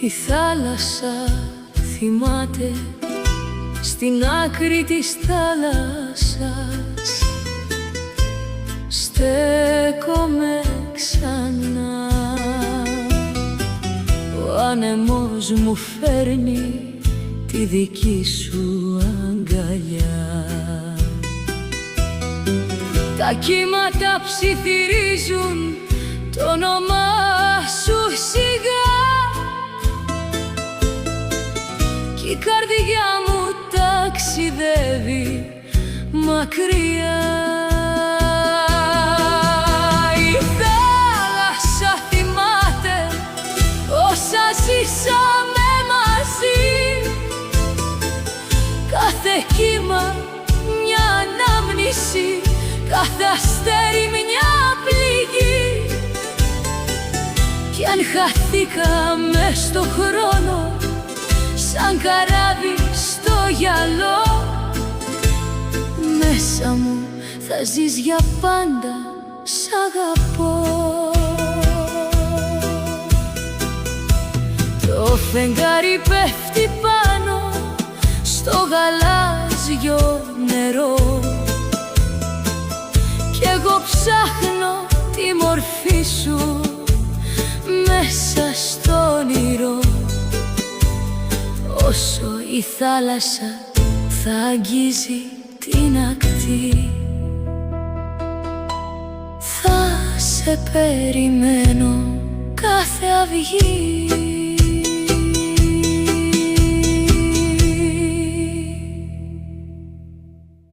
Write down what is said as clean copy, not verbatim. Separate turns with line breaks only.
Η θάλασσα θυμάται στην άκρη της θάλασσας. Στέκομαι ξανά, ο άνεμος μου φέρνει τη δική σου αγκαλιά. Τα κύματα ψιθυρίζουν το όνομά σου σιγά κι η καρδιά μου ταξιδεύει μακριά. Η θάλασσα θυμάται όσα ζήσαμε μαζί. Κάθε κύμα μια ανάμνηση, κάθε αστέρι μια πληγή. Κι αν χαθήκαμε στο χρόνο σαν καράβι στο γυαλό, μέσα μου θα ζεις για πάντα, σ' αγαπώ. Το φεγγάρι πέφτει πάνω στο γαλάζιο νερό κι εγώ ψάχνω τη μορφή σου μέσα στο όνειρο. Όσο η θάλασσα θα αγγίζει την ακτή, θα σε περιμένω κάθε αυγή.